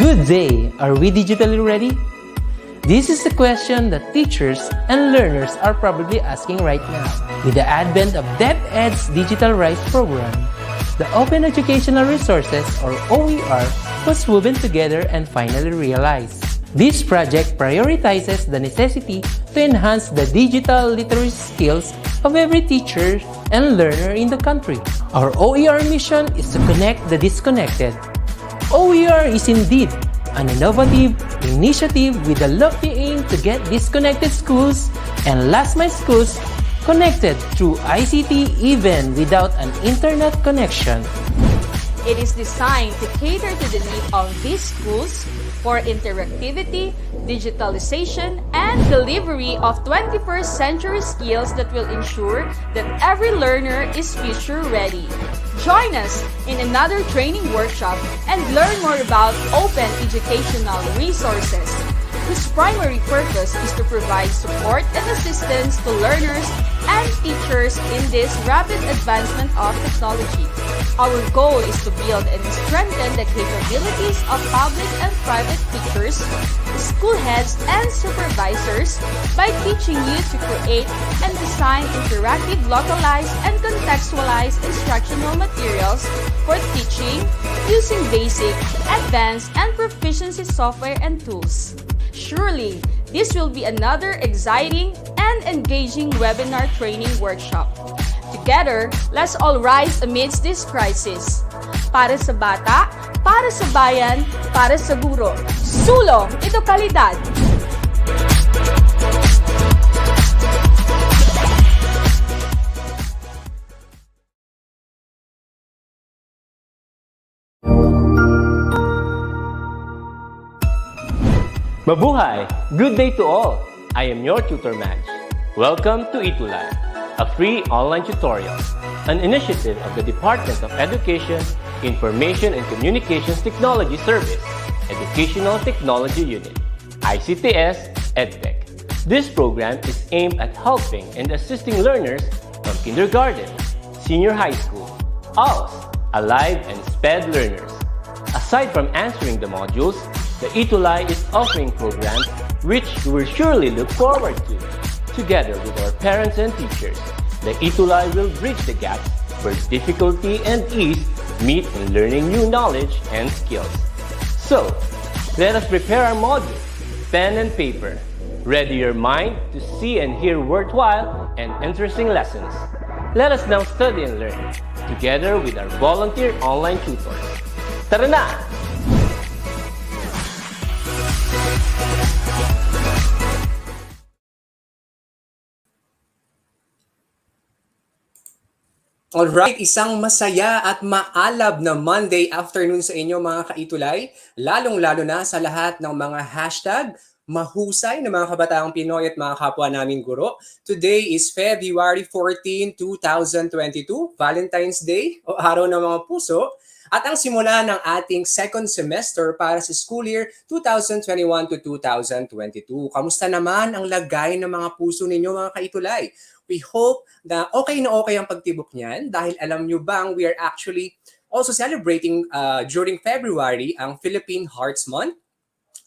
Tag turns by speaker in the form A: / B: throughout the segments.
A: Good day! Are we digitally ready? This is the question that teachers and learners are probably asking right now. With the advent of DepEd's Digital Rise program, the Open Educational Resources, or OER, was woven together and finally realized. This project prioritizes the necessity to enhance the digital literacy skills of every teacher and learner in the country. Our OER mission is to connect the disconnected. OER is indeed an innovative initiative with a lofty aim to get disconnected schools and last-mile schools connected through ICT even without an internet connection.
B: It is designed to cater to the need of these schools for interactivity, digitalization, and delivery of 21st century skills that will ensure that every learner is future ready. Join us in another training workshop and learn more about open educational resources, whose primary purpose is to provide support and assistance to learners and teachers in this rapid advancement of technology. Our goal is to build and strengthen the capabilities of public and private teachers, school heads, and supervisors by teaching you to create and design interactive, localized, and contextualized instructional materials for teaching using basic, advanced, and proficiency software and tools. Surely, this will be another exciting and engaging webinar training workshop. Together, let's all rise amidst this crisis. Para sa bata, para sa bayan, para sa guro. Sulong Edukalidad!
C: Mabuhay! Good day to all! I am your tutor Madge. Welcome to Itulay, a free online tutorial, an initiative of the Department of Education, Information and Communications Technology Service, Educational Technology Unit, ICTS EdTech. This program is aimed at helping and assisting learners from kindergarten, senior high school, ALS, Alive and SPED learners. Aside from answering the modules, the Itulay is offering programs which you will surely look forward to. Together with our parents and teachers, the Itulay will bridge the gaps where difficulty and ease meet in learning new knowledge and skills. So, let us prepare our module, pen and paper. Ready your mind to see and hear worthwhile and interesting lessons. Let us now study and learn, together with our volunteer online tutors. Tara na!
D: Alright, isang masaya at maalab na Monday afternoon sa inyo mga kaitulay, lalong-lalo na sa lahat ng mga hashtag mahusay na mga kabataang Pinoy at mga kapwa naming guro. Today is February 14, 2022, Valentine's Day o Araw ng mga Puso, at ang simula ng ating second semester para sa school year 2021 to 2022. Kamusta naman ang lagay ng mga puso ninyo mga kaitulay? We hope na okay ang pagtibok niyan dahil alam nyo bang we are actually also celebrating during February ang Philippine Hearts Month.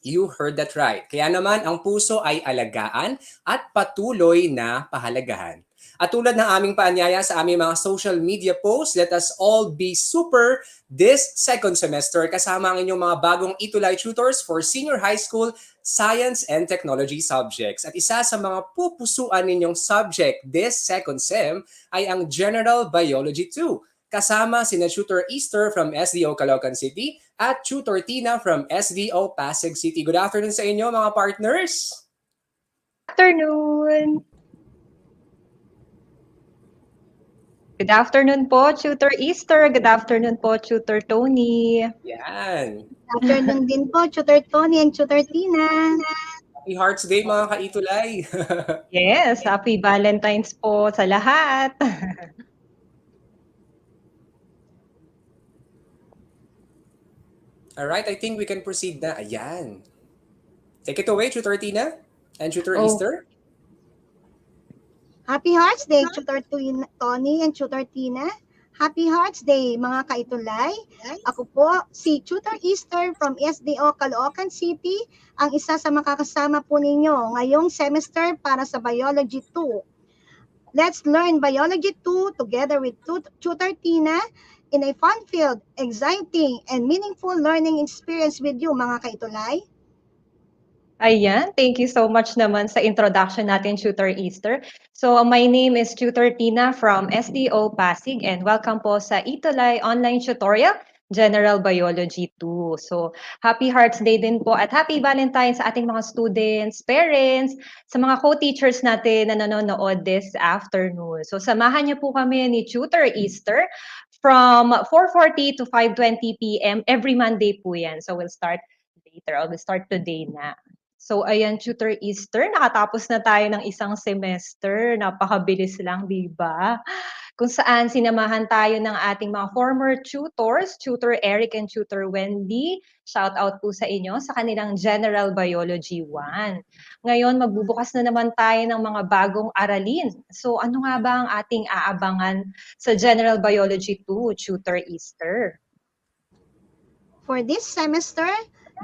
D: You heard that right. Kaya naman ang puso ay alagaan at patuloy na pahalagahan. At tulad ng aming paanyaya sa aming mga social media posts, let us all be super this second semester kasama ang inyong mga bagong Itulay tutors for senior high school science and technology subjects. At isa sa mga pupusuan ninyong subject this second sem ay ang General Biology 2. Kasama sina Tutor Easter from SDO Caloocan City at Tutor Tina from SDO Pasig City. Good afternoon sa inyo mga partners!
E: Afternoon! Good afternoon po, Tutor Easter. Good afternoon po, Tutor Tony.
D: Yan.
F: Good afternoon din po, Tutor Tony and Tutor Tina.
D: Happy Hearts Day mga kaitulay.
E: Yes, happy Valentine's po sa lahat.
D: Alright, I think we can proceed na. Ayan. Take it away, Tutor Tina and Tutor
E: Oh.
D: Easter.
F: Happy Hearts Day, Tutor Tony and Tutor Tina. Happy Hearts Day mga kaitulay. Ako po si Tutor Easter from SDO Caloocan City, ang isa sa makakasama po ninyo ngayong semester para sa Biology 2. Let's learn Biology 2 together with Tutor Tina in a fun-filled, exciting, and meaningful learning experience with you mga kaitulay.
E: Ayan, thank you so much naman sa introduction natin, Tutor Easter. So, my name is Tutor Tina from SDO Pasig and welcome po sa Itulay Online Tutorial, General Biology 2. So, Happy Hearts Day din po at Happy Valentine's sa ating mga students, parents, sa mga co-teachers natin na nanonood this afternoon. So, samahan niyo po kami ni Tutor Easter from 4:40 to 5:20 p.m. every Monday po yan. So, we'll start later. We'll start today na. So, ayan, Tutor Easter, nakatapos na tayo ng isang semester. Napakabilis lang, di ba? Kung saan sinamahan tayo ng ating mga former tutors, Tutor Eric and Tutor Wendy. Shout out po sa inyo sa kanilang General Biology 1. Ngayon, magbubukas na naman tayo ng mga bagong aralin. So, ano nga ba ang ating aabangan sa General Biology 2, Tutor Easter?
F: For this semester,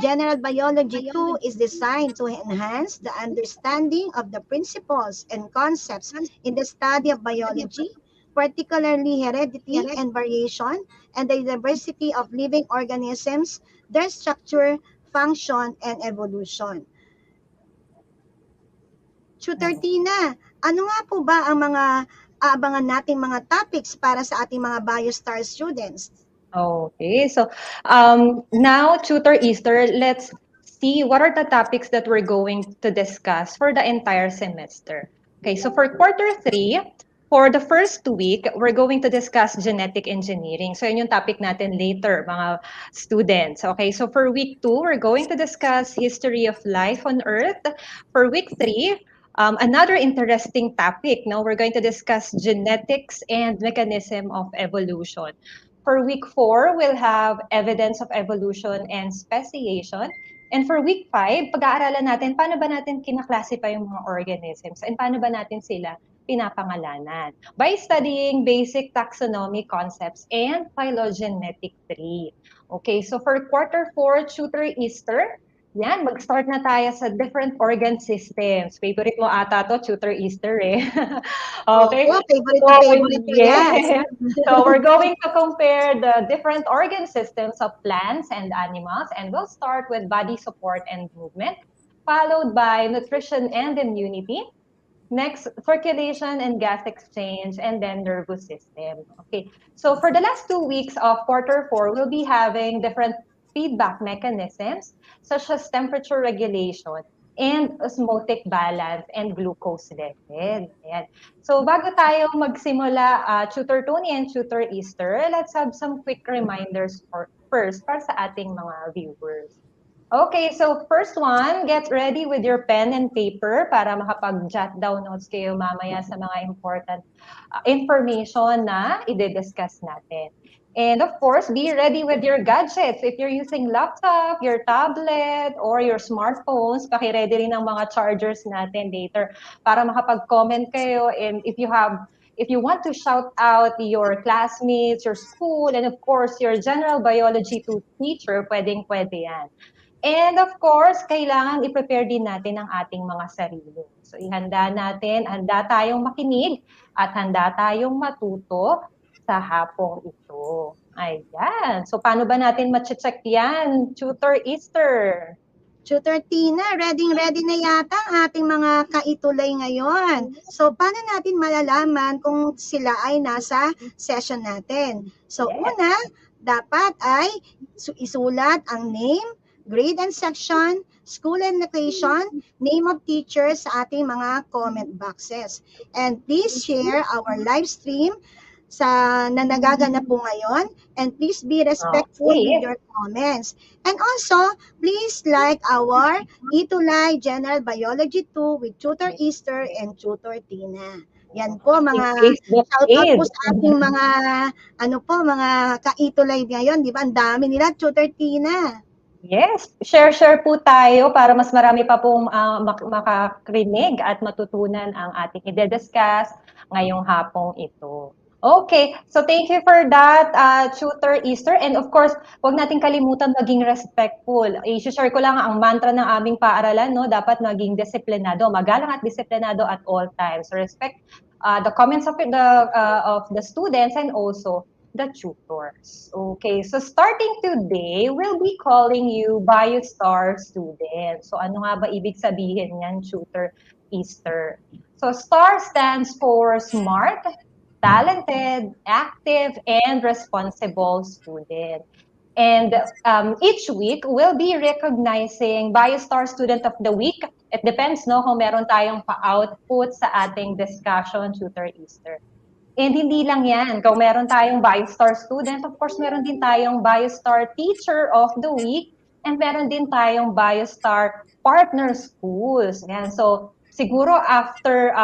F: General Biology 2 is designed to enhance the understanding of the principles and concepts in the study of biology, particularly heredity and variation, and the diversity of living organisms, their structure, function, and evolution. Tutor Tina, ano nga po ba ang mga aabangan nating mga topics para sa ating mga BioStar students?
E: Okay, so now, Tutor Easter, let's see what are the topics that we're going to discuss for the entire semester. Okay, so for quarter 3, for the first week, we're going to discuss genetic engineering. So yun yung topic natin later, mga students. Okay, so for week 2, we're going to discuss history of life on Earth. For week 3, another interesting topic, no? We're going to discuss genetics and mechanism of evolution. For week 4, we'll have evidence of evolution and speciation. And for week 5, pag-aaralan natin paano ba natin kinaklasify yung mga organisms and paano ba natin sila pinapangalanan by studying basic taxonomy concepts and phylogenetic tree. Okay, so for quarter 4, Tutor Easter, yan, mag-start na tayo sa different organ systems. Favorite mo ata to, Tutor Easter eh. Okay.
F: Oo, favorite na favorite ko yan.
E: Yes. So we're going to compare the different organ systems of plants and animals, and we'll start with body support and movement, followed by nutrition and immunity, next circulation and gas exchange, and then nervous system. Okay, so for the last 2 weeks of quarter 4, we'll be having different feedback mechanisms such as temperature regulation and osmotic balance and glucose level. Ayan. So bago tayo magsimula, Tutor Tony and Tutor Easter, let's have some quick reminders first para sa ating mga viewers. Okay, so first one, get ready with your pen and paper para makapag-jot down notes kayo mamaya sa mga important information na i-discuss natin. And of course, be ready with your gadgets. If you're using laptop, your tablet, or your smartphones, paki-ready rin ang mga chargers natin later para makapag-comment kayo. And if you want to shout out your classmates, your school, and of course, your General Biology 2 teacher, pwedeng-pwede yan. And of course, kailangan i-prepare din natin ang ating mga sarili. So ihanda natin, handa tayong makinig at handa tayong matuto sa hapong ito. Ayan. So paano ba natin ma-check yan, Tutor Easter?
F: Tutor Tina, ready na yata ang ating mga kaitulay ngayon. So, paano natin malalaman kung sila ay nasa session natin? So, una, dapat ay isulat ang name, grade and section, school and location, name of teacher sa ating mga comment boxes. And please share our live stream na nagaganap po ngayon, and please be respectful with your comments. And also, please like our Itulay General Biology 2 with Tutor Easter and Tutor Tina. Yan po mga shoutout po sa ating mga mga kaitulay ngayon, di ba? Ang dami nila, Tutor Tina.
E: Yes, share po tayo para mas marami pa pong makakrinig at matutunan ang ating i-discuss ngayong hapong ito. Okay, so thank you for that, Tutor Easter. And of course, huwag natin kalimutan maging respectful. I-share ko lang ang mantra ng aming paaralan, no? Dapat maging disiplinado, magalang at disiplinado at all times. So respect the comments of the students and also the tutors. Okay, so starting today, we'll be calling you BioStar student. So ano nga ba ibig sabihin niyan, Tutor Easter? So STAR stands for smart, talented, active, and responsible student. And each week, we'll be recognizing BioStar Student of the Week. It depends, no, kung meron tayong pa-output sa ating discussion, Tutor Easter. And hindi lang yan. Kung meron tayong BioStar Student, of course, meron din tayong BioStar Teacher of the Week, and meron din tayong BioStar Partner Schools. Yan. So, siguro after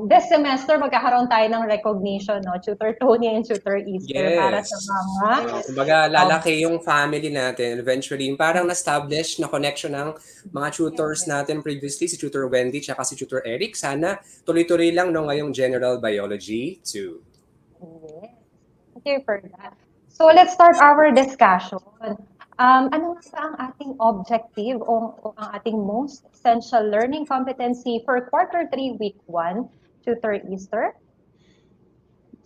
E: this semester, magkakaroon tayo ng recognition, no? Tutor Tony and Tutor Easter para sa mga...
D: Kumbaga, lalaki yung family natin. Eventually, yung parang na-establish na connection ng mga tutors natin previously, si Tutor Wendy tsaka si Tutor Eric. Sana tuloy-tuloy lang no, ngayong General Biology 2.
E: Yes. Thank you for that. So let's start our discussion. Ano nga ba ang ating objective o ang ating most essential learning competency for quarter 3, week 1, Tutor Easter?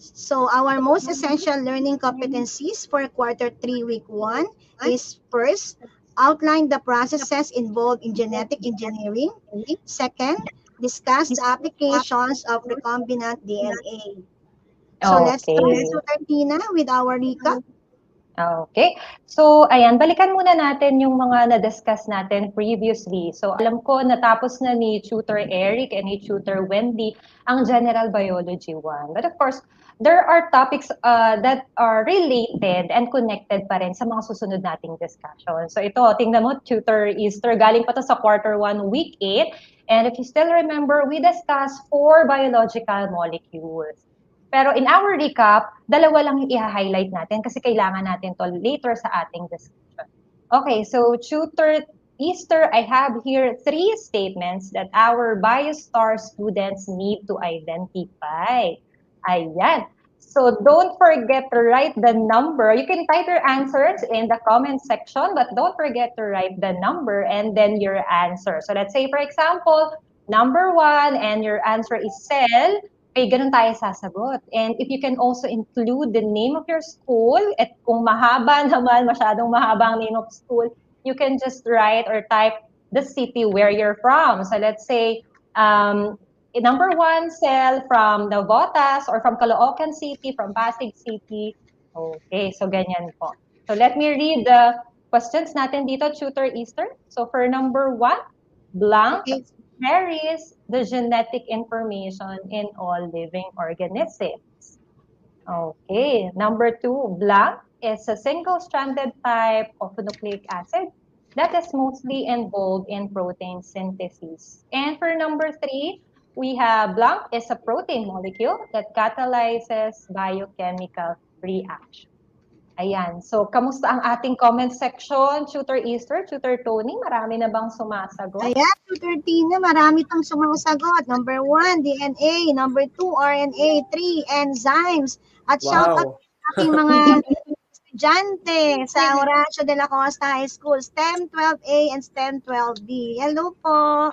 F: So our most essential learning competencies for quarter 3, week 1 is first, outline the processes involved in genetic engineering. Second, discuss the applications of recombinant DNA. So let's start, Tutor Tina, with our recap.
E: Okay. So, ayan, balikan muna natin yung mga na-discuss natin previously. So, alam ko, natapos na ni Tutor Eric and ni Tutor Wendy ang General Biology 1. But of course, there are topics that are related and connected pa rin sa mga susunod nating discussion. So, ito, tingnan mo, Tutor Easter, galing pa to sa quarter 1, week 8. And if you still remember, we discussed 4 biological molecules. Pero in our recap, dalawa lang yung i-highlight natin kasi kailangan natin to later sa ating discussion. Okay, so Tutor Easter, I have here 3 statements that our BioStar students need to identify. Ayan. So don't forget to write the number. You can type your answers in the comment section, but don't forget to write the number and then your answer. So let's say, for example, number 1 and your answer is cell. Okay, ganun tayo sasagot. And if you can also include the name of your school, at kung mahaba naman, masyadong mahaba ang name of school, you can just write or type the city where you're from. So let's say, number 1 cell from Navotas or from Caloocan City, from Pasig City. Okay, so ganyan po. So let me read the questions natin dito, Tutor Easter. So for number 1, blank. Carries the genetic information in all living organisms. Okay, number 2, blank is a single-stranded type of nucleic acid that is mostly involved in protein synthesis. And for number 3, we have blank is a protein molecule that catalyzes biochemical reaction. Ayan. So, kamusta ang ating comment section? Tutor Easter, Tutor Tony, marami na bang sumasagot?
F: Ayan, Tutor Tina, marami pang sumasagot. Number 1, DNA. Number 2, RNA. 3, enzymes. At shout out sa aking mga estudyante sa Horacio de la Costa High School, STEM 12A and STEM 12B. Hello po.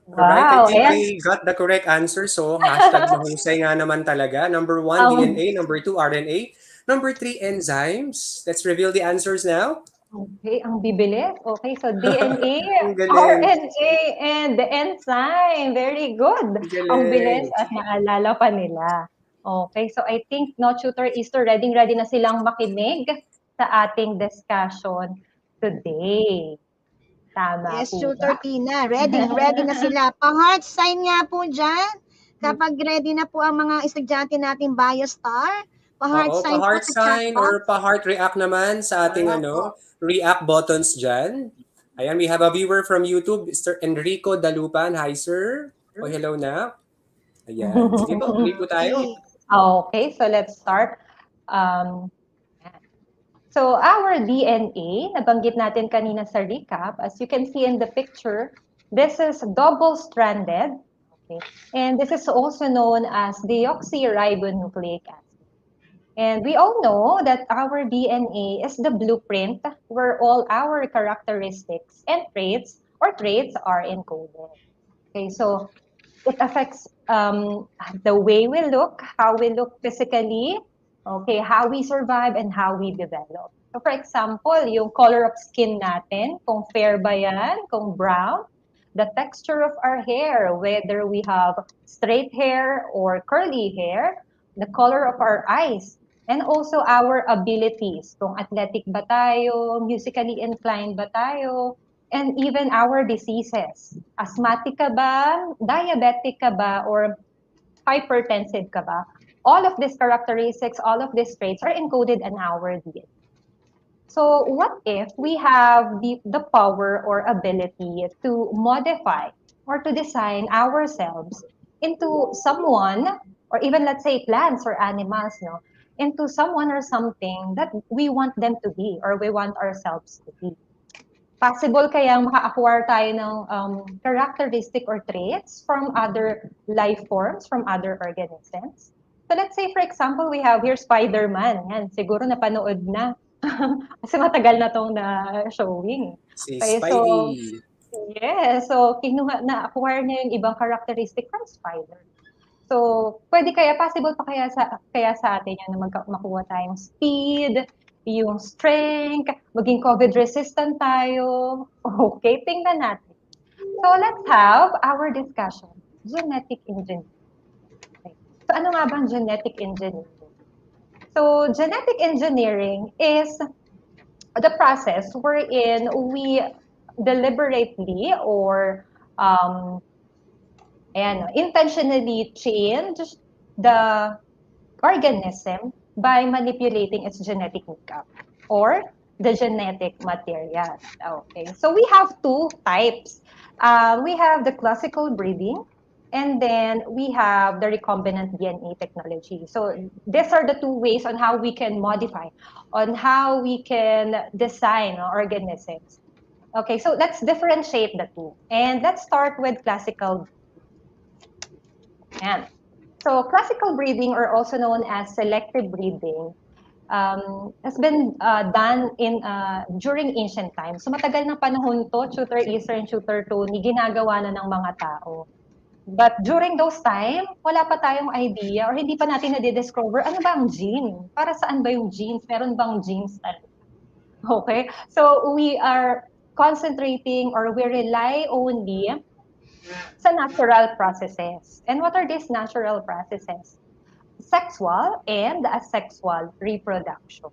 D: Wow. Alright, I think we got the correct answer. So, hashtag mahusay nga naman talaga. Number 1, DNA. Number 2, RNA. Number 3, enzymes. Let's reveal the answers now.
E: Okay, ang bibilis. Okay, so DNA, RNA, and the enzyme. Very good. Ang bilis at naalala pa nila. Okay, so I think, no, Tutor Easter, ready na silang makinig sa ating discussion today. Tama
F: yes,
E: po
F: Tutor
E: ba?
F: Tina. Ready na sila. Pa-heart sign nga po dyan. Kapag ready na po ang mga estudyante nating BioStar, pa-heart sign,
D: or pa-heart react naman sa ating react buttons dyan. Ayan, we have a viewer from YouTube, Mr. Enrico Dalupan. Hi, sir. Oh, hello na. Ayan. Sige po, tuloy po tayo.
E: Okay, so let's start. So our DNA, nabanggit natin kanina sa recap, as you can see in the picture, this is double-stranded. Okay, and this is also known as deoxyribonucleic acid. And we all know that our DNA is the blueprint where all our characteristics and traits are encoded. Okay, so it affects the way we look, how we look physically, okay, how we survive, and how we develop. So for example, yung color of skin natin, kung fair ba yan, kung brown, the texture of our hair, whether we have straight hair or curly hair, the color of our eyes, and also our abilities, kung athletic ba tayo, musically inclined ba tayo, and even our diseases. Asthmatic ka ba, diabetic ka ba, or hypertensive ka ba? All of these characteristics, all of these traits are encoded in our DNA. So what if we have the power or ability to modify or to design ourselves into someone, or even let's say plants or animals, no, into someone or something that we want them to be or we want ourselves to be? Possible kayang maka-acquire tayo ng characteristic or traits from other life forms, from other organisms. So let's say, for example, we have here Spider-Man. Yan, siguro napanood na. Kasi matagal na tong na-showing.
D: Si
E: Okay,
D: Spidey.
E: yeah, so na-acquire niya yung ibang characteristic from Spider. So, pwede kaya, possible pa kaya sa atin yan na makuha tayong speed, yung strength, maging COVID resistant tayo. Okay, tingnan natin. So, let's have our discussion. Genetic engineering. Okay. So, ano nga bang genetic engineering? So, genetic engineering is the process wherein we deliberately or intentionally change the organism by manipulating its genetic makeup or the genetic material. Okay, so we have two types. We have the classical breeding, and then we have the recombinant DNA technology. So these are the two ways on how we can modify, on how we can design organisms. Okay, so let's differentiate the two. And let's start with classical. Yan. So classical breeding, or also known as selective breeding, has been done during ancient times. So matagal ng panahon to, Tutor Easter and Tutor Tony, ginagawa na ng mga tao. But during those time, wala pa tayong idea or hindi pa natin na-discover ano ba ang gene? Para saan ba yung genes? Meron bang genes talaga? Okay? So we are concentrating or we rely only sa natural processes. And what are these natural processes? Sexual and asexual reproduction.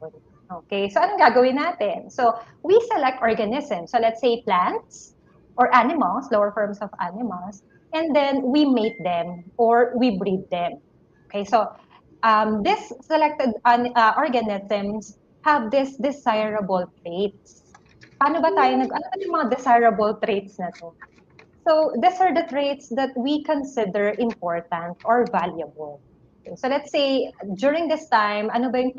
E: Okay, so anong gagawin natin? So we select organisms. So let's say plants or animals, lower forms of animals, and then we mate them or we breed them. Okay, so these selected organisms have these desirable traits. Paano ba tayo ano ba yung mga desirable traits na to? So these are the traits that we consider important or valuable. Okay, so let's say, during this time, ano ba yung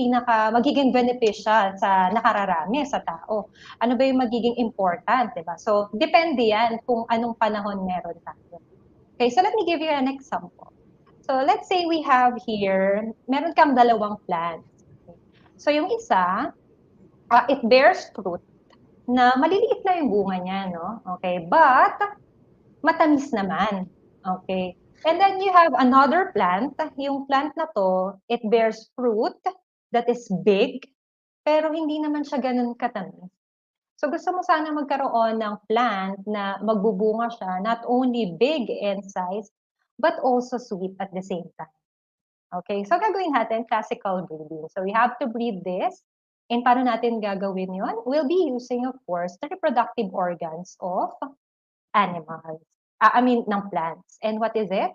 E: magiging beneficial sa nakararami, sa tao? Ano ba yung magiging important, diba? So, depende yan kung anong panahon meron tayo. Okay, so let me give you an example. So, let's say we have here, meron kang dalawang plants. Okay. So, yung isa, it bears fruit na maliliit na yung bunga niya, no? Okay, but matamis naman. Okay. And then you have another plant. Yung plant na to, it bears fruit that is big, pero hindi naman siya ganun katamis. So gusto mo sana magkaroon ng plant na magbubunga siya, not only big in size, but also sweet at the same time. Okay, so gagawin natin classical breeding. So we have to breed this. And paano natin gagawin yon? We'll be using, of course, the reproductive organs of animals. Ng plants. And what is it?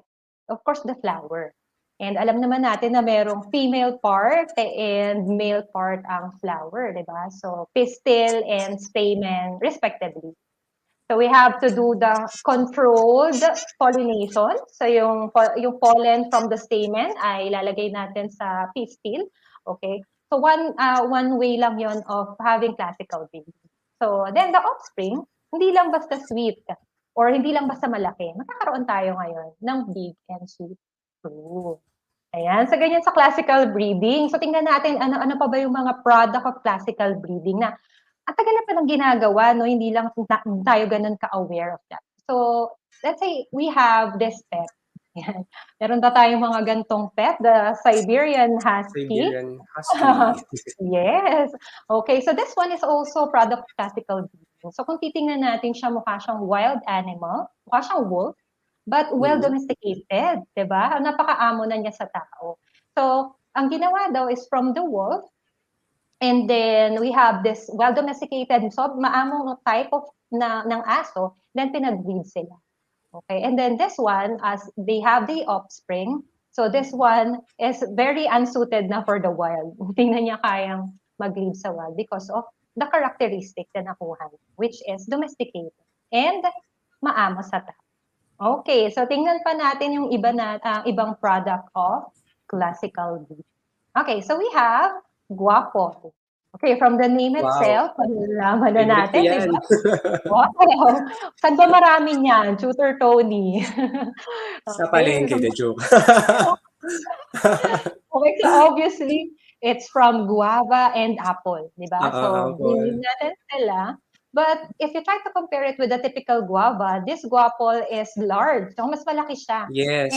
E: Of course, the flower. And alam naman natin na merong female part and male part ang flower, di ba? So, pistil and stamen, respectively. So, we have to do the controlled pollination. So, yung pollen from the stamen ay ilalagay natin sa pistil. Okay? So, one way lang yon of having classical breeding. So, then the offspring, hindi lang basta sweet, or hindi lang basta malaki, magkakaroon tayo ngayon ng big and sweet fruit. Ayan, so ganyan sa classical breeding. So tingnan natin ano pa ba yung mga product of classical breeding na ang tagal na palang ginagawa, no? Hindi lang tayo ganun ka-aware of that. So let's say we have this pet. Ayan. Meron ba tayong mga gantong pet? The Siberian Husky.
D: Siberian Husky.
E: Yes. Okay, so this one is also product of classical breeding. So kung titingnan natin siya, mukha siyang wild animal, mukha siyang wolf, but well domesticated, 'di ba? Napakaamo na niya sa tao. So, ang ginawa daw is from the wolf, and then we have this well domesticated, so maamong type of ng aso, then pinag-breed sila. Okay, and then this one, as they have the offspring, so this one is very unsuited na for the wild. Hindi na niya kayang mag-live sa wild because of the characteristic na nakuha, which is domesticated and maamo sa tao. Okay, so tingnan pa natin yung ibang product of classical breed. Okay, so we have guapo. Okay, from the name itself, malalaman na natin,
D: Favorite ko yan.
E: diba? Wow! Saan ba marami niyan? Tutor Tony.
D: Sa palengke, the joke.
E: Okay, so obviously, it's from guava and apple, di ba? So,
D: apple.
E: hindi natin sila. But if you try to compare it with the typical guava, this guapol is large. So, mas malaki siya.
D: Yes.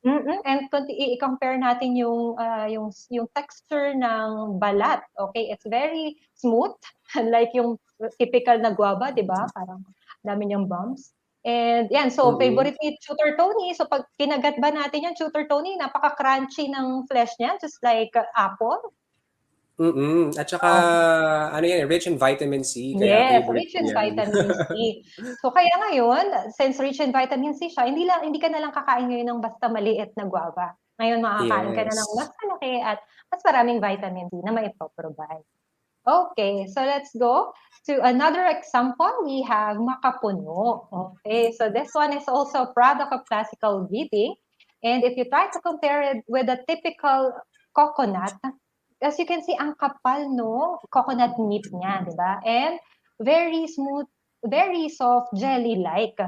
E: And kung i-compare natin yung texture ng balat, okay, it's very smooth, unlike yung typical na guava, di ba? Parang dami niyang bumps. And yan, so favorite ni Tutor Tony. So pag kinagat ba natin yan, Tutor Tony, napaka-crunchy ng flesh niya, just like apple.
D: At saka, ano yan, rich in vitamin C.
E: Yes,
D: Kaya favorite
E: rich in
D: ko yan.
E: vitamin C. So kaya ngayon, since rich in vitamin C siya, hindi ka na lang kakain ngayon ng basta maliit na guava. Ngayon makakain ka na ng mas malaki at mas maraming vitamin C na maipoprovide. Okay, so let's go to another example. We have makapuno. Okay, so this one is also a product of classical breeding. And if you try to compare it with a typical coconut, as you can see, ang kapal no coconut meat niya, di ba? And very smooth, very soft, jelly-like.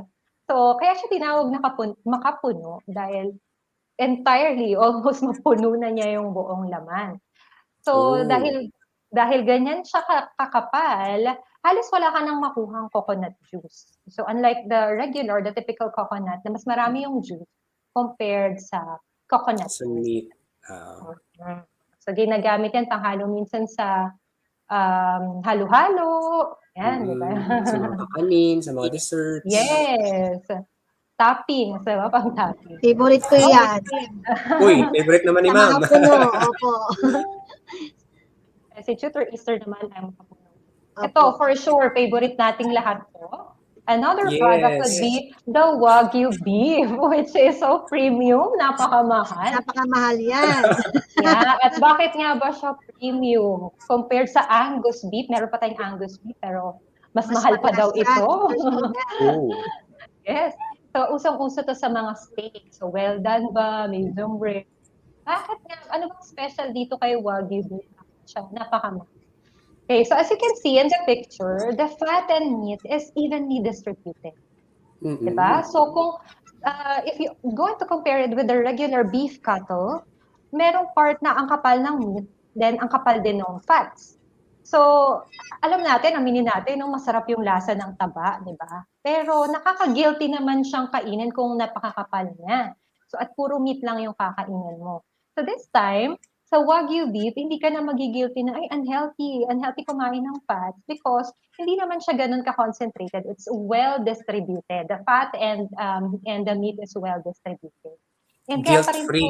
E: So, kaya siya tinawag na makapuno dahil entirely, almost mapuno na niya yung buong laman. So, dahil ganyan siya kakapal, halos wala ka nang makuhang coconut juice. So, unlike the typical coconut, na mas marami yung juice compared sa coconut.
D: Sa meat.
E: So, ginagamit yan panghalo minsan sa halo-halo. Yan, di ba?
D: Sa mga kakanin, sa mga desserts.
E: Yes. Toppings, di ba? Pang topping.
F: Favorite ko yan.
D: Uy, favorite naman ni Ma'am.
F: Makapuno, opo.
E: Si Tutor Easter naman ay makapuno. Ito, for sure, favorite nating lahat to. Another product would be the Wagyu beef, which is so premium, napakamahal.
F: Napakamahal yan.
E: Yeah, at bakit nga ba siya premium? Compared sa Angus beef, meron pa tayong Angus beef, pero mas mahal pa daw ito. Yes. So, usong-uso to sa mga steak. So, well done ba? Medium rare. Bakit nga? Ano bang special dito kay Wagyu beef? Siya, napakamahal. Okay, so as you can see in the picture, the fat and meat is evenly distributed. Diba? So kung if you going to compare it with the regular beef cattle, merong part na ang kapal ng meat, then ang kapal din ng fats. So, alam natin, aminin natin, masarap yung lasa ng taba, di ba? Pero nakaka-guilty naman siyang kainin kung napakakapal niya. So, at puro meat lang yung kakainin mo. So, this time, sa Wagyu beef, hindi ka na magigilty na, ay, unhealthy kumain ng fats because hindi naman siya ganun ka-concentrated. It's well-distributed. The fat and the meat is well-distributed. And
D: Guilt-free.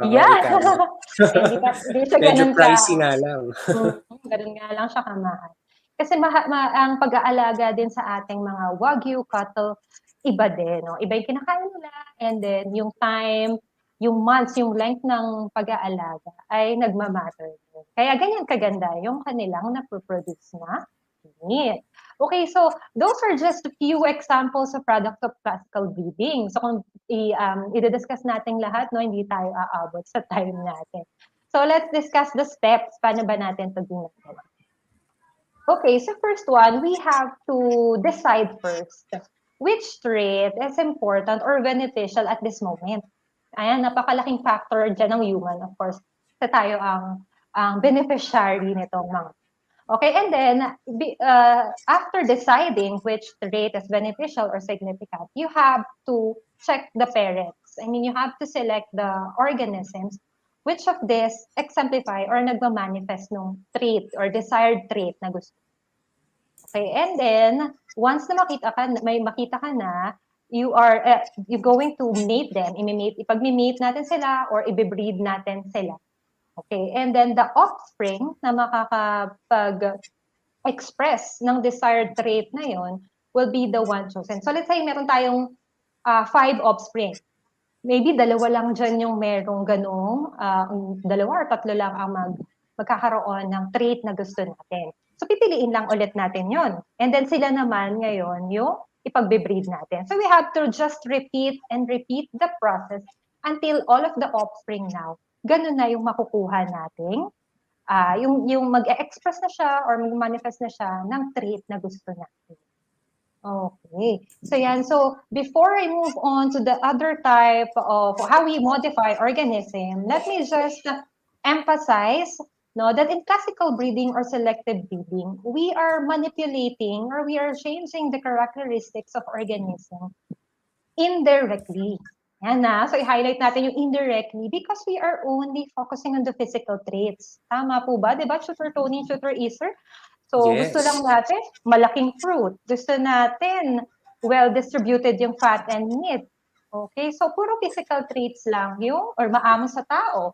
E: Yeah. Hindi siya ganun
D: medyo pricey nga lang.
E: Ganun nga lang siya kamahal. Kasi ang pag-aalaga din sa ating mga Wagyu cattle, iba din. No? Iba yung kinakain nila. And then, yung time, yung months, yung length ng pag-aalaga ay nagmamatter. Kaya ganyan kaganda yung kanilang napoproduce na meat. Okay, so those are just a few examples of products of classical breeding. So kung i-discuss natin lahat, no, hindi tayo aabot sa time natin. So let's discuss the steps. Paano ba natin ito ginagawa? Okay, so first one, we have to decide first which trait is important or beneficial at this moment. Ayan, napakalaking factor dyan ng human, of course. Kasi tayo ang beneficiary nitong mga. Okay, and then after deciding which trait is beneficial or significant, you have to check the parents. I mean, you have to select the organisms which of this exemplify or nagmamanifest ng trait or desired trait na gusto. Okay, and then once na may makita ka na, you going to mate them. Ipag-mate natin sila or i-breed natin sila. Okay, and then the offspring na makakapag-express ng desired trait na yon will be the one chosen. So let's say meron tayong 5 offspring. Maybe 2 lang dyan yung merong ganong, 2 or 3 lang ang magkakaroon ng trait na gusto natin. So pipiliin lang ulit natin yon. And then sila naman ngayon yung ipagbe-breed natin. So we have to just repeat and repeat the process until all of the offspring now, ganun na yung makukuha nating, yung mag-express na siya or mag-manifest na siya ng trait na gusto natin. Okay. So yan. So before I move on to the other type of how we modify organism, let me just emphasize that in classical breeding or selective breeding, we are manipulating or we are changing the characteristics of organism indirectly. Yan na. So i-highlight natin yung indirectly because we are only focusing on the physical traits. Tama po ba? Diba, Tutor Tony, Tutor Iser? So
D: Yes.
E: gusto lang natin malaking fruit. Gusto natin well-distributed yung fat and meat. Okay, so puro physical traits lang yung or maamo sa tao.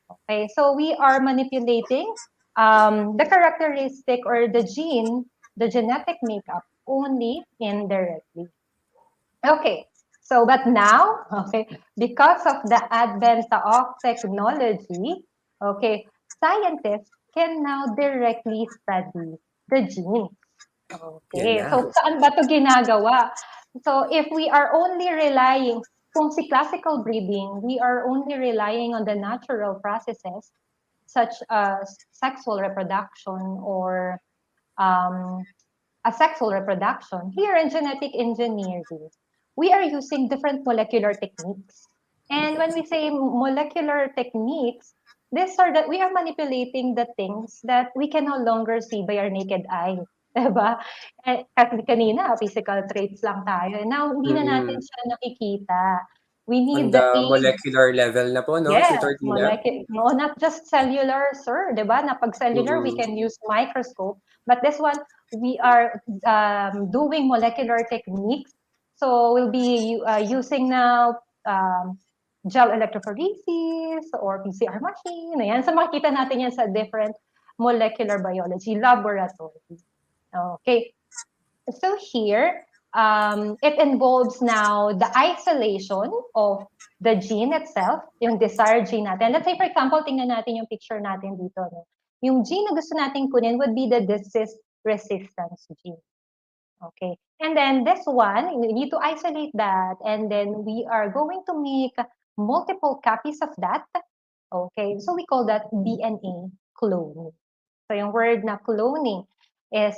E: Okay, so we are manipulating the characteristic or the gene, the genetic makeup only indirectly. Okay, so but now, okay, because of the advent of technology, okay, scientists can now directly study the genes. Okay,
D: Yan na.
E: so saan ba ito ginagawa? So if we are only relying, kung si classical breeding, we are only relying on the natural processes such as sexual reproduction or asexual reproduction. Here in genetic engineering, we are using different molecular techniques. And when we say molecular techniques, we are manipulating the things that we can no longer see by our naked eye. Diba? Kasi kanina, physical traits lang tayo. Now, hindi na natin siya nakikita. We
D: On
E: need
D: the
E: the
D: molecular level na po, no?
E: Yes,
D: Tutor Tina?
E: no, not just cellular, sir. Diba? Na pag cellular, we can use microscope. But this one, we are doing molecular techniques. So we'll be using now gel electrophoresis or PCR machine. Ayan. So makikita natin yan sa different molecular biology laboratories. Okay. So here, it involves now the isolation of the gene itself, yung desired gene natin. Let's say, for example, tingnan natin yung picture natin dito. No? Yung gene na gusto natin kunin would be the disease resistance gene. Okay. And then this one, we need to isolate that. And then we are going to make multiple copies of that. Okay. So we call that DNA cloning. So yung word na cloning is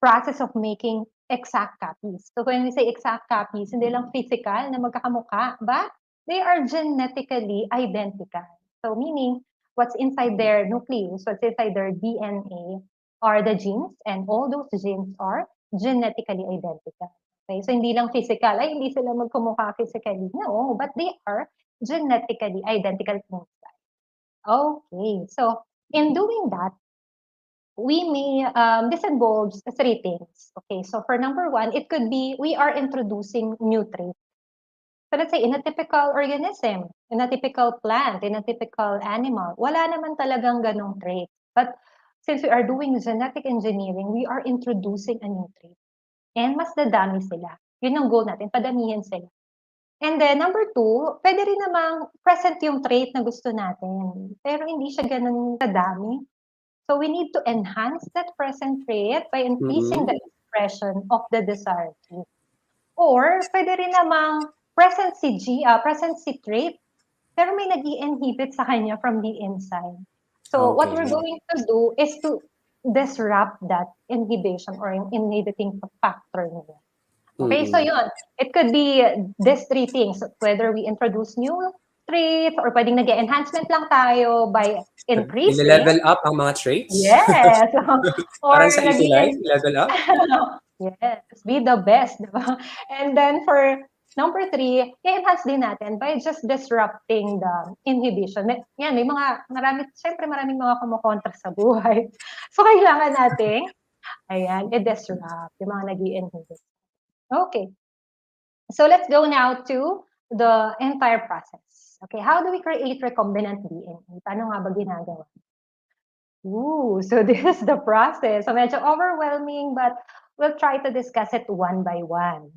E: process of making exact copies. So when we say exact copies, hindi lang physical na magkakamukha, but they are genetically identical. So meaning, what's inside their nucleus, what's inside their DNA are the genes, and all those genes are genetically identical. Okay, so hindi lang physical, hindi sila magkamukha physically. No, but they are genetically identical inside. Okay, so in doing that, we may, this involves 3 things. Okay, so for number 1, it could be we are introducing new traits. So let's say in a typical organism, in a typical plant, in a typical animal, wala naman talagang ganong trait. But since we are doing genetic engineering, we are introducing a new trait. And mas dadami sila. Yun ang goal natin, padamihin sila. And then number 2, pwede rin namang present yung trait na gusto natin. Pero hindi siya ganun kadami. So we need to enhance that present trait by increasing the expression of the desired trait. Or pwede rin namang present si trait, pero may nag-i-inhibit sa kanya from the inside. So what we're going to do is to disrupt that inhibition or inhibiting factor nila. Okay, so yun. It could be these 3 things, whether we introduce new traits or pwedeng nag-enhancement lang tayo by increasing.
D: Ile-level up ang mga traits?
E: Yes. Or
D: Parang sa Itulay, level up?
E: yes, be the best, di ba? And then for number 3, i-enhance din natin by just disrupting the inhibition. Yan, syempre maraming mga kumukontra sa buhay. So kailangan nating, i-disrupt yung mga nag-i-inhibit. Okay. So let's go now to the entire process. Okay, how do we create recombinant DNA? Paano nga ba ginagawa? So this is the process. So medyo overwhelming, but we'll try to discuss it one by one.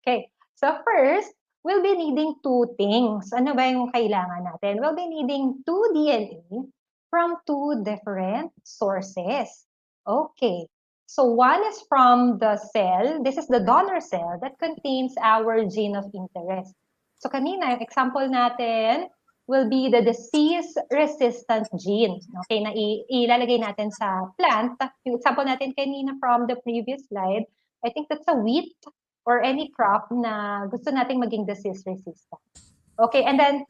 E: Okay, so first, we'll be needing 2 things. Ano ba yung kailangan natin? We'll be needing 2 DNA from 2 different sources. Okay, so one is from the cell. This is the donor cell that contains our gene of interest. So kanina, yung example natin will be the disease-resistant gene. Okay, na ilalagay natin sa plant. Yung example natin kanina from the previous slide, I think that's a wheat or any crop na gusto nating maging disease-resistant. Okay, and then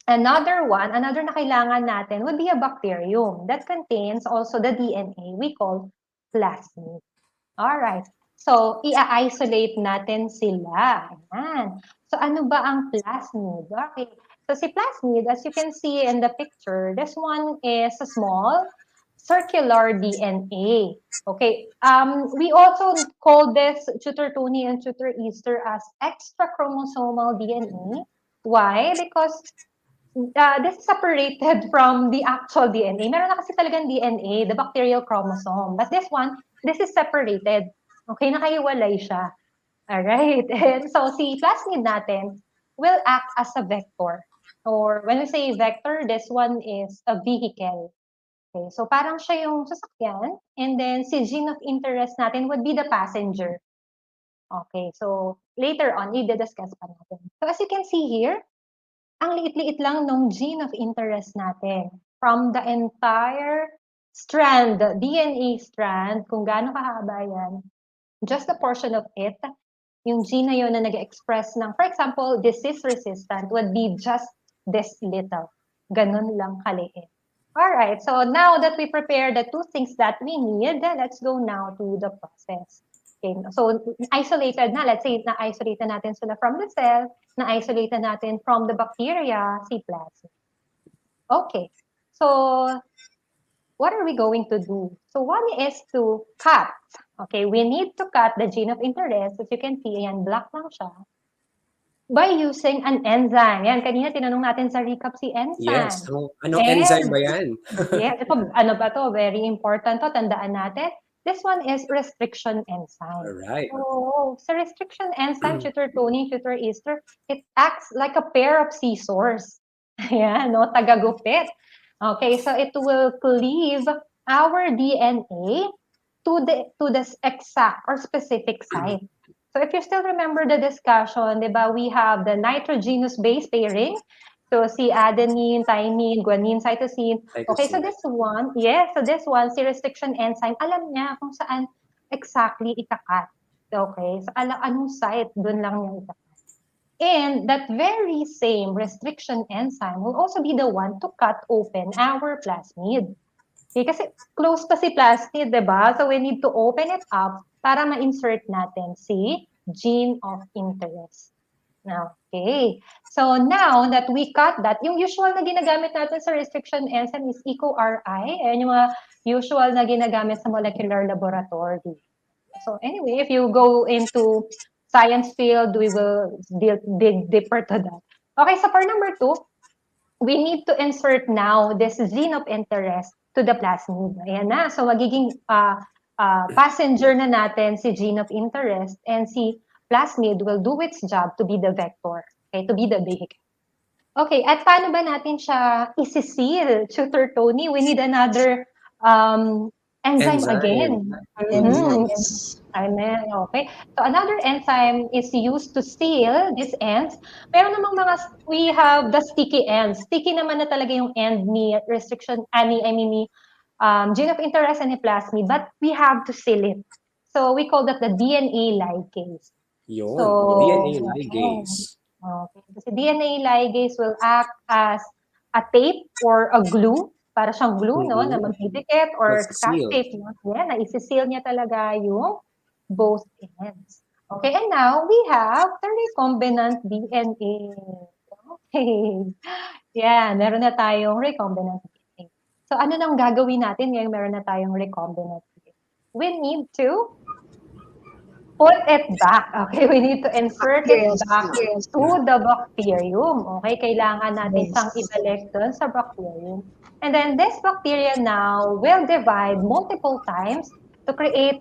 E: another na kailangan natin would be a bacterium that contains also the DNA we call plasmid. Alright, so i-isolate natin sila. Ayan. So ano ba ang plasmid? Okay. So si plasmid, as you can see in the picture, this one is a small circular DNA. Okay. We also call this Tutor Tony and Tutor Easter as extra chromosomal DNA. Why? Because this is separated from the actual DNA. Meron na kasi talagang DNA, the bacterial chromosome. But this is separated. Okay, nakahiwalay siya. Alright. And so si plasmid natin will act as a vector. Or when we say vector, this one is a vehicle. Okay, so parang siya yung sasakyan. And then si gene of interest natin would be the passenger. Okay, so later on, i-discuss pa natin. So as you can see here, ang liit-liit lang nung gene of interest natin. From the entire strand, DNA strand, kung gaano kahaba yan, just a portion of it, yung gene na yun na nag-express ng, for example, disease-resistant would be just this little. Ganun lang kaliit. Alright, so now that we prepare the 2 things that we need, let's go now to the process. Okay, so isolated na, let's say na-isolate natin sila from the cell, na-isolate natin from the bacteria, si plasmid. Okay, so what are we going to do? So one is to cut. Okay, we need to cut the gene of interest. As you can see, ayan, black lang siya. By using an enzyme. Yan, kanina tinanong natin sa recap si enzyme.
D: Yes. Anong enzyme ba yan?
E: Yes, ito, ano ba to? Very important to. Tandaan natin. This one is restriction enzyme.
D: Alright.
E: So restriction enzyme, Tutor Tony, Tutor Easter, it acts like a pair of scissors. Ayan, no? Tagagupit. Okay, so it will cleave our DNA to the exact or specific site. So if you still remember the discussion, diba, we have the nitrogenous base pairing. So si adenine, thymine, guanine, cytosine. Okay, so this one, si restriction enzyme, alam niya kung saan exactly ikakat. Okay, so anong site, dun lang niya ikakat. And that very same restriction enzyme will also be the one to cut open our plasmid. Okay, kasi close pa si plasmid, diba? So we need to open it up para ma-insert natin si gene of interest. Okay. So now that we cut that, yung usual na ginagamit natin sa restriction enzyme is EcoRI. Ayan yung mga usual na ginagamit sa molecular laboratory. So anyway, if you go into science field, we will dig deeper to that. Okay, so for number 2, we need to insert now this gene of interest to the plasmid. Ayan na. So magiging passenger na natin si gene of interest, and si plasmid will do its job to be the vector, okay, to be the vehicle. Okay, at paano ba natin siya isi-seal, Tutor Tony? We need another enzyme again. Okay. So another enzyme is used to seal these ends. Meron namang we have the sticky ends. Sticky naman na talaga yung end ni restriction, gene of interest and plasmid, but we have to seal it. So we call that the DNA ligase.
D: DNA ligase.
E: Okay. Kasi DNA ligase will act as a tape or a glue, para siyang glue, no, na magdidikit or scotch
D: Mag-seal.
E: tape, no? Yeah, na-seal niya talaga yung both ends. Okay, and now we have the recombinant DNA. Okay. Yeah, meron na tayong recombinant DNA. So ano nang gagawin natin ngayong meron na tayong recombinant DNA? We need to put it back. Okay, we need to insert it
F: Yes,
E: back
F: yes.
E: to the bacterium. Okay, kailangan natin
F: Yes.
E: siyang ibalik dun sa bacterium. And then this bacteria now will divide multiple times to create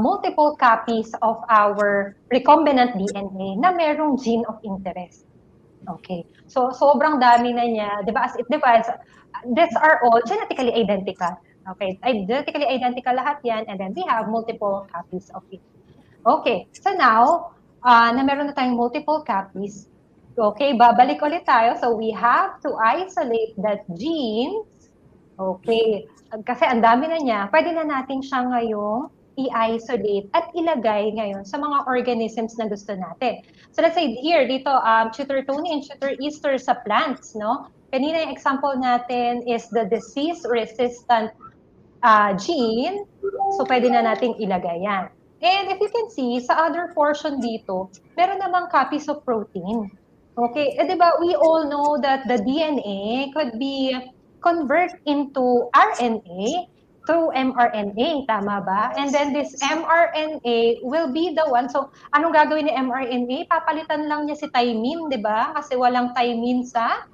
E: multiple copies of our recombinant DNA na merong gene of interest. Okay. So, sobrang dami na niya. Di ba? As it divides, these are all genetically identical. Okay. Genetically identical lahat yan. And then we have multiple copies of it. Okay. So now, na meron na tayong multiple copies, okay, babalik ulit tayo. So we have to isolate that gene. Okay. Kasi ang dami na niya, pwede na natin siya ngayong i-isolate at ilagay ngayon sa mga organisms na gusto natin. So let's say here, dito, Tutor Tony and Tutor Easter sa plants, no? Kanina yung example natin is the disease-resistant gene. So pwede na nating ilagay yan. And if you can see, sa other portion dito, meron namang copies of protein. Okay, di ba, we all know that the DNA could be convert into RNA through mRNA, tama ba? And then this mRNA will be the one, so anong gagawin ni mRNA? Papalitan lang niya si thymine, di ba? Kasi walang thymine sa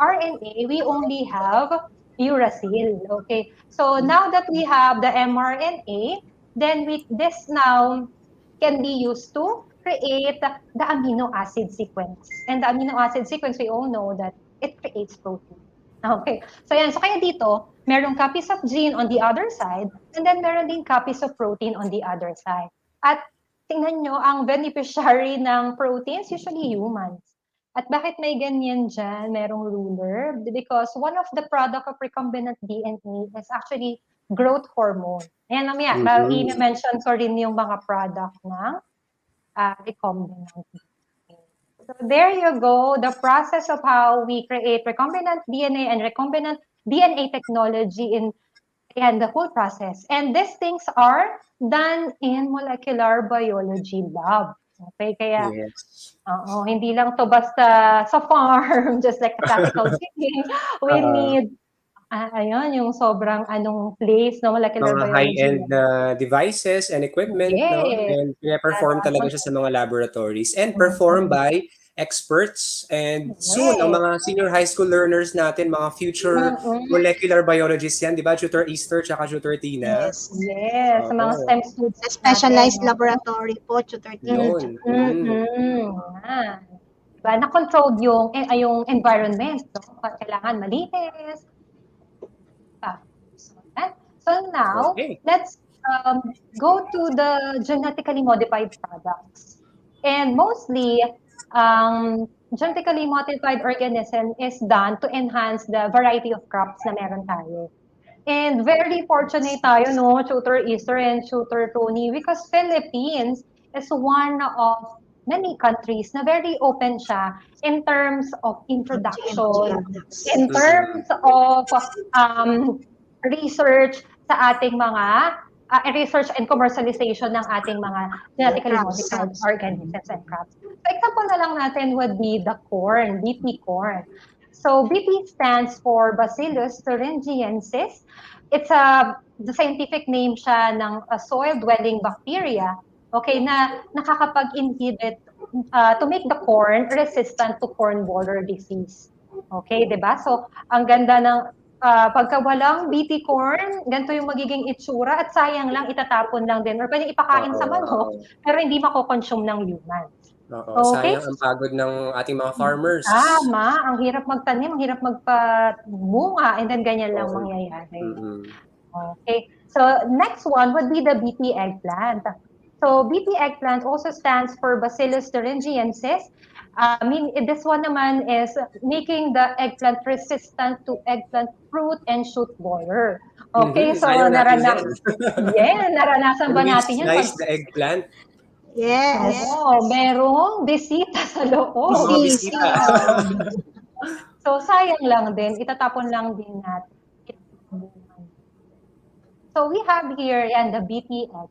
E: RNA, we only have uracil, okay? So now that we have the mRNA, then this now can be used to create the amino acid sequence. And the amino acid sequence, we all know that it creates protein. Okay. So yan. So kaya dito, merong copies of gene on the other side, and then meron din copies of protein on the other side. At tingnan nyo, ang beneficiary ng proteins, usually humans. At bakit may ganyan dyan, merong ruler? Because one of the product of recombinant DNA is actually growth hormone. Ayan, mamaya, i-mention ko rin yung mga product ng recombinant DNA. So there you go, the process of how we create recombinant DNA and recombinant DNA technology and the whole process. And these things are done in molecular biology lab. Okay, kaya
D: Yes.
E: hindi lang to basta sa farm, just like practical speaking. We need ayun, yung sobrang place, no, molecular
D: Mga
E: biology.
D: high-end devices and equipment, no?
E: Yes.
D: And pina-perform talaga siya sa mga laboratories and performed by experts. And soon, ang mga senior high school learners natin, mga future molecular biologists yan, di ba? Tutor Easter tsaka Tutor Tina.
F: Yes.
E: Yes, sa mga STEM students.
F: Sa specialized laboratory po, Tutor Tina.
D: Yun.
E: Yan. Diba? Na-controlled yung environment. No? Kailangan malinis. So now, let's go to the genetically modified products. And mostly, genetically modified organism is done to enhance the variety of crops na meron tayo. And very fortunate tayo, no, Tutor Easter and Tutor Tony, because Philippines is one of many countries na very open siya in terms of introduction, in terms of research sa ating mga research and commercialization ng ating mga genetically modified organisms and crops. So example na lang natin would be the corn, BT corn. So BT stands for Bacillus thuringiensis. It's the scientific name siya ng soil-dwelling bacteria, okay, na nakakapag-inhibit to make the corn resistant to corn borer disease. Okay, 'di ba? So ang ganda ng pagka walang BT corn, ganito yung magiging itsura at sayang lang, itatapon lang din or pwedeng ipakain sa manok pero hindi mako-consume ng humans.
D: Okay. Sayang ang pagod ng ating mga farmers.
E: Tama, ang hirap magtanim, ang hirap magpabunga and then ganyan lang mangyayari. Okay, so next one would be the BT eggplant. So BT eggplant also stands for Bacillus thuringiensis. This one naman is making the eggplant resistant to eggplant fruit and shoot borer. Okay, so naranasan ba natin yan?
D: Slice the eggplant.
F: Yes.
E: Merong bisita sa loob.
D: Mga bisita.
E: So, sayang lang din. Itatapon lang din natin. So, we have here, the BPX.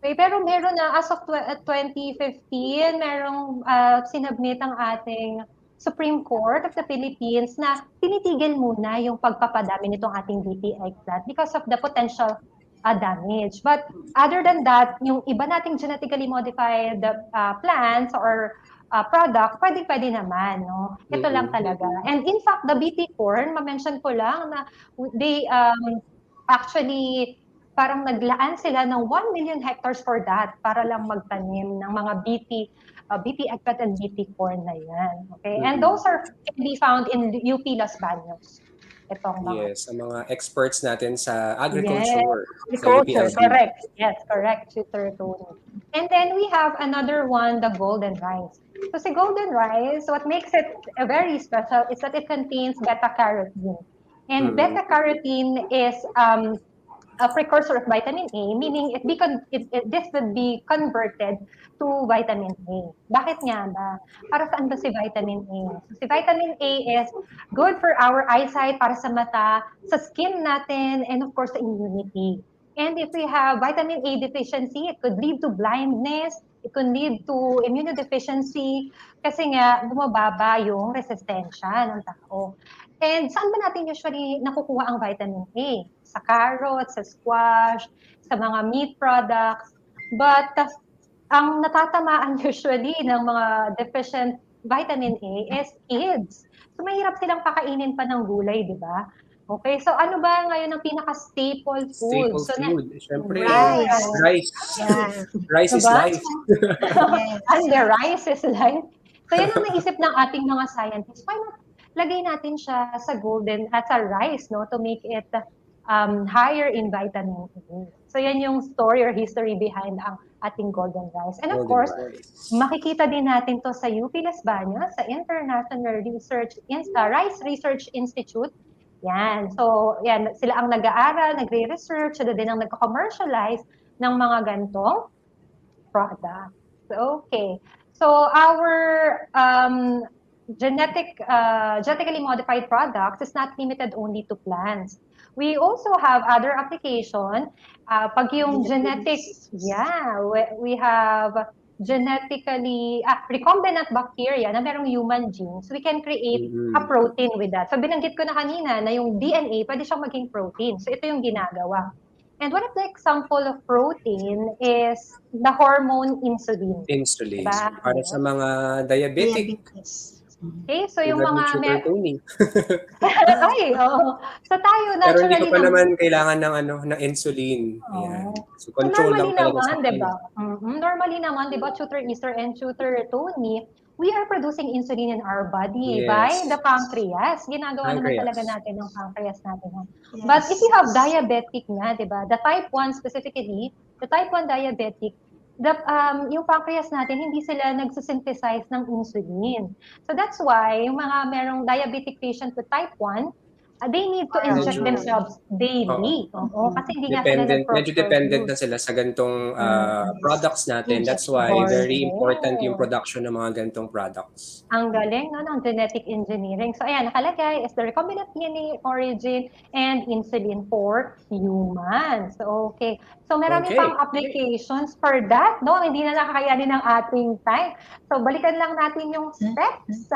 E: Okay, pero meron na, as of 2015, merong sinubmit ang ating Supreme Court of the Philippines na tinitigil muna yung pagpapadami nitong ating BPX plant because of the potential damage. But other than that, yung iba nating genetically modified plants or product, pwede naman, no? Ito lang talaga. And in fact, the BT corn, ma-mention ko lang na they actually parang naglaan sila ng 1 million hectares for that para lang magtanim ng mga BT ekpat and BT corn na yan. Okay? And those can be found in UP Los Baños. Itong mga.
D: Yes, ang mga experts natin sa agriculture.
E: Yes,
D: sa
E: agriculture,
D: UPLB.
E: correct. Yes, correct, Tutor Tony. And then we have another one, the golden rice. So si golden rice, what makes it very special is that it contains beta-carotene. And beta-carotene is a precursor of vitamin A, meaning this would be converted to vitamin A. Bakit nga ba? Para saan ba si vitamin A? So, si vitamin A is good for our eyesight, para sa mata, sa skin natin, and of course, sa immunity. And if we have vitamin A deficiency, it could lead to blindness, it could lead to immunodeficiency, kasi nga bumababa yung resistensya ng tao. And saan ba natin usually nakukuha ang vitamin A? Sa carrots, sa squash, sa mga meat products. But ang natatamaan usually ng mga deficient vitamin A is kids. So mahirap silang pakainin pa ng gulay, di ba? Okay, so ano ba ngayon ang pinaka-staple food?
D: Staple food. Siyempre,
F: Rice.
D: rice.
F: Yeah.
D: Rice is
E: Diba?
D: life.
E: And the rice is life. So yan ang naisip ng ating mga scientists. Why not lagay natin siya sa golden at sa rice, no, to make it higher in vitamin A. So yan yung story or history behind ang ating golden rice. And of course, makikita din natin to sa UP Las Baños, sa International Rice Research Institute. Yan. So yan, sila ang nag-aaral, nagre-research, sila din ang nagko-commercialize ng mga gantong product. So, okay. So our genetically modified products is not limited only to plants. We also have other application. Pag yung genetics, we have genetically recombinant bacteria na merong human genes, we can create a protein with that. So binanggit ko na kanina na yung DNA, pwede siyang maging protein. So ito yung ginagawa. And one of the example of protein is the hormone insulin.
D: Insulin.
E: Diba?
D: Para sa mga diabetic.
E: Okay, so yung mga so tayo
D: Pero
E: naturally
D: hindi ko pa naman kailangan ng insulin. Ayan. So control lang talaga sa akin.
E: Normally naman, 'di ba, Tutor Easter and Tutor Tony, we are producing insulin in our body
D: Yes.
E: by the pancreas. Ginagawa naman talaga natin ng pancreas natin. But if you have diabetic nga, 'di ba, the type 1 specifically, the type 1 diabetic, yung pancreas natin, hindi sila nagsisynthesize ng insulin. So that's why, yung mga merong diabetic patient with type 1, they need to inject themselves daily. Kasi hindi nga sila
D: medyo dependent na sila sa gantong products natin. That's why very important yung production ng mga gantong products.
E: Ang galing ng genetic engineering. So ayan, nakalagay is the recombinant DNA origin and insulin for humans. So okay. So marami pang applications for that, no? Hindi na nakakayanin ng ating time. So balikan lang natin yung steps.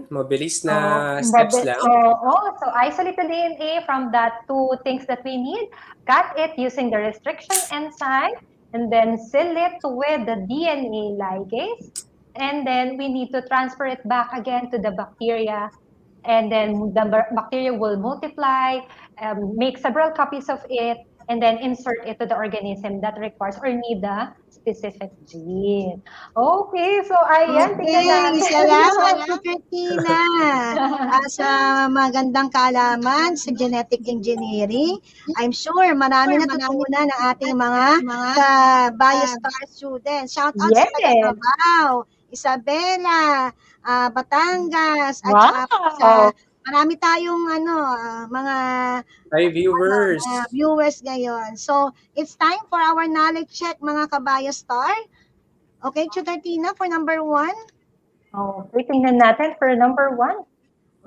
D: Mabilis na steps lang.
E: So isolate the DNA from that two things that we need, cut it using the restriction enzyme, and then seal it with the DNA ligase. And then we need to transfer it back again to the bacteria. And then the bacteria will multiply, make several copies of it, and then insert it to the organism that requires or need the specific gene. Okay, so ayan.
F: Okay, salamat Dr. Tina sa magandang kaalaman sa genetic engineering. I'm sure marami natutunan ng ating mga BioStar students. Shout out sa Davao, Isabela, Batangas, at saka marami tayong mga viewers ngayon. So, it's time for our knowledge check, mga ka-BioStar. Okay, Tutor Tina, for number 1.
E: Okay, tingnan natin for number 1.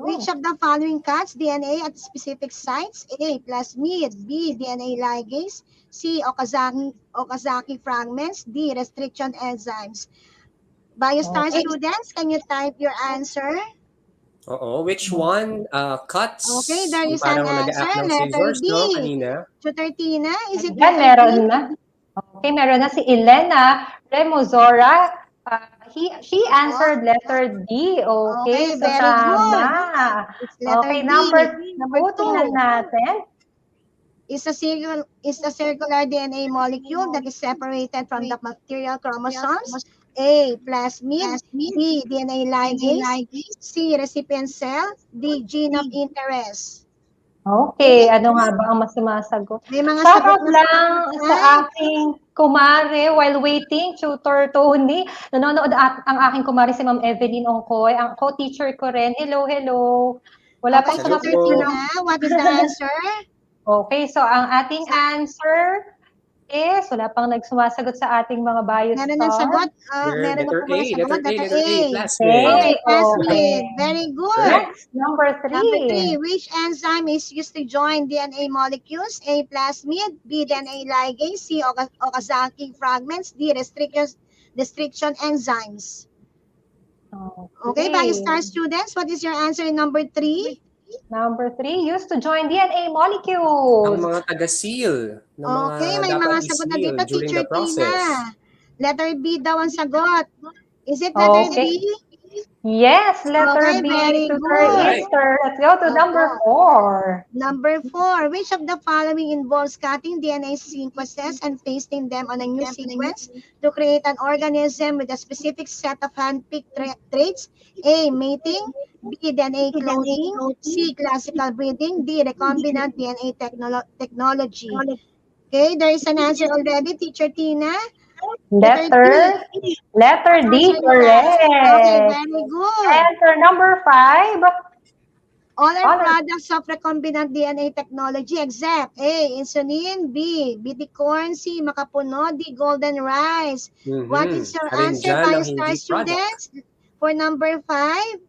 F: Which of the following cuts DNA at specific sites? A. Plasmid. B. DNA ligase. C. Okazaki fragments. D. Restriction enzymes. BioStar
E: Okay.
F: students, can you type your answer?
D: Oo, which one cuts?
F: Okay, there
D: Yung
F: is an
D: parang
F: answer.
D: nag-act ng
F: Letter
D: scissors,
F: B.
D: no, kanina.
F: Tutor Tina, is it
E: Yan,
F: letter
E: meron
F: B?
E: na. Okay, meron na si Elena Remozora. She answered letter D. Okay,
F: Okay,
E: so
F: very
E: tama.
F: good. It's letter
E: Okay,
F: D. Number
E: 2, tingnan
F: 2.
E: natin.
F: Is a circular DNA molecule that is separated from the material chromosomes? A. Plasmid. B. DNA ligase. C. Recipient cell. D. Gene of interest.
E: Okay, ano nga ba ang mas sumasagot?
F: May mga sagot
E: Shoutout
F: na
E: lang
F: sagot
E: sa
F: na.
E: aking kumare while waiting, Tutor Tony. Nanonood ang aking kumare si Ma'am Evelyn Ongkoy, ang co-teacher ko rin. Hello, hello. Wala
F: Okay,
E: pang
D: Hello
F: Tutor
D: po.
E: sumasagot.
F: Tina, what is the answer?
E: Okay, so ang ating answer is, wala pang nagsumasagot sa ating mga
F: Meron ng
E: biostar.
F: sagot?
D: Here,
F: Meron na
D: letter
F: po
D: A,
F: mga sagot.
D: letter A,
F: Letter A.
D: plasmid.
F: Okay,
E: Okay.
F: plasmid. Very good.
E: Next, number
F: Number 3,
E: 3.
F: which enzyme is used to join DNA molecules? A. Plasmid. B. DNA ligase. C. Okazaki fragments. D. Restriction enzymes. Okay, BioStar students, what is your answer in number 3?
E: Number 3, used to join DNA
D: Ang
E: molecules.
D: mga taga-seal na mga
F: Okay, may
D: dapat
F: mga sagot na
D: i-seal
F: dito,
D: during
F: Teacher
D: the process.
F: Tina. Letter B daw ang sagot. Is it letter
E: Okay.
F: B?
E: Yes, letter
F: Okay,
E: B,
F: very
E: Tutor
F: good.
E: Easter. Let's go to number 4.
F: Number 4, which of the following involves cutting DNA sequences and pasting them on a new sequence to create an organism with a specific set of handpicked traits? A. Mating. B. DNA cloning. C. Classical breeding. D. Recombinant DNA technology. Okay, there is an answer already, Teacher Tina.
E: Letter D,
F: Answer nila.
E: correct.
F: Okay, very good.
E: And for number 5,
F: All are
E: All are-
F: products of recombinant DNA technology except A. Insulin. B. BT corn. C. Makapuno. D. Golden rice. What is your
D: Alin
F: answer,
D: dyan ang
F: BioStar
D: hindi
F: students? For number 5?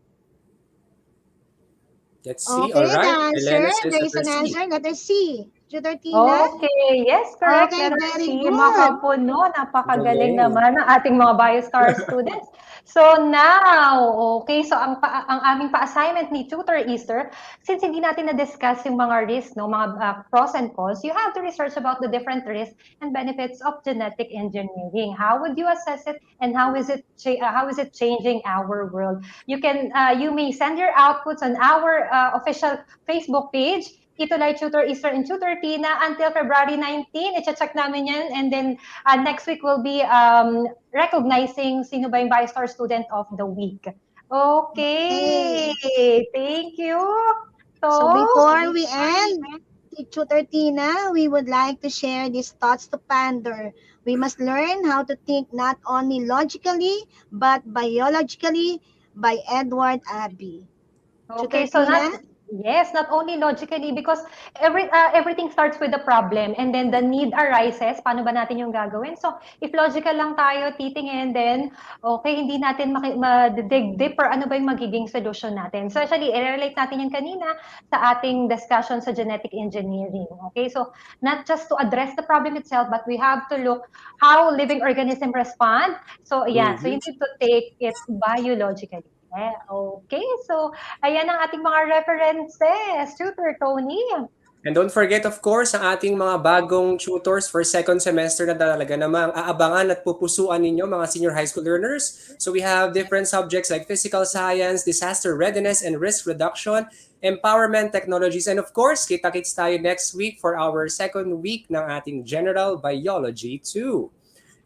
D: Let's see.
F: Okay,
D: All
F: the
D: right.
F: answer,
D: Elena says
F: there is
D: letter
F: an
D: C.
F: answer, letter C. Tutor Tina?
E: okay, yes, correct.
F: Okay,
E: Letter
F: very
E: C,
F: good.
E: makapuno. Napakagaling
D: Galing.
E: naman ng ating mga BioStar students. So now, okay, so ang aming pa-assignment ni Tutor Easter, since hindi natin na-discuss yung mga risks, no, mga pros and cons, you have to research about the different risks and benefits of genetic engineering. How would you assess it, and how is it changing our world? You may send your outputs on our official Facebook page, Itulay Tutor Easter and Tutor Tina, until February 19. I-check namin yan. And then next week we'll be recognizing sino ba yung BioStar Student of the Week. Okay. Thank you.
F: So before we end, Tutor Tina, we would like to share these thoughts to ponder. We must learn how to think not only logically, but biologically, by Edward Abbey.
E: Okay,
F: Tutor
E: so
F: Tina?
E: not only logically, because everything starts with the problem and then the need arises. Paano ba natin yung gagawin? So, if logical lang tayo titingin, then okay, hindi natin ma-dig deeper ano ba yung magiging solution natin. So, actually, i-relate natin yan kanina sa ating discussion sa genetic engineering. Okay, so not just to address the problem itself, but we have to look how living organisms respond. So, yeah, so you need to take it biologically. Okay, so ayan ang ating mga references, Tutor Tony.
D: And don't forget, of course, ang ating mga bagong tutors for second semester na talaga namang aabangan at pupusuan ninyo, mga senior high school learners. So we have different subjects like physical science, disaster readiness and risk reduction, empowerment technologies, and of course, kita-kits tayo next week for our second week ng ating General Biology 2.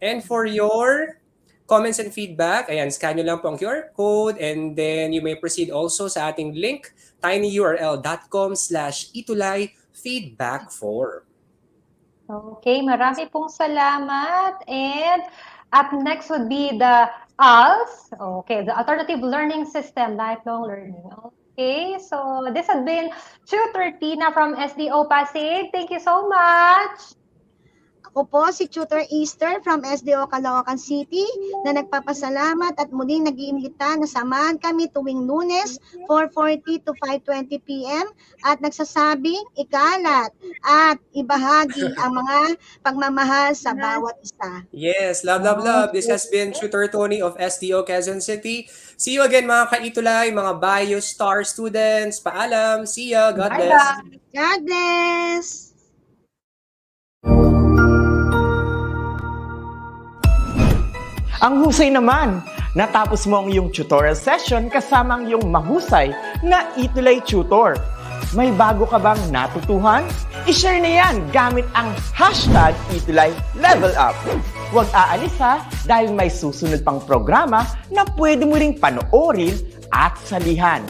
D: And for your comments and feedback, ayan, scan nyo lang po ang QR code and then you may proceed also sa ating link, tinyurl.com/itulay-feedback-form.
E: Okay, marami pong salamat. And up next would be the ALS, okay, the Alternative Learning System, Lifelong Learning. Okay, so this has been Tutor Tina from SDO Pasig. Thank you so much.
F: Ako po si Tutor Easter from SDO Caloocan City na nagpapasalamat at muling nag-iimbita na samahan kami tuwing Lunes 4:40 to 5:20 p.m. at nagsasabing ikalat at ibahagi ang mga pagmamahal sa bawat isa.
D: Yes, love, love, love. This has been Tutor Tony of SDO Quezon City. See you again mga kaitulay, mga Bio Star students. Paalam. See ya. God bless.
E: Bye-bye.
F: God bless!
G: Ang husay naman! Natapos mo ang iyong tutorial session kasama ang iyong mahusay na Itulay Tutor. May bago ka bang natutuhan? I-share na yan gamit ang hashtag #ItulayLevelUp. Huwag aalis ha dahil may susunod pang programa na pwede mo ring panoorin at salihan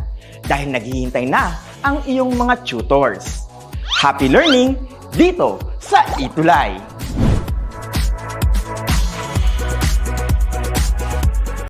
G: dahil naghihintay na ang iyong mga tutors. Happy learning dito sa Itulay!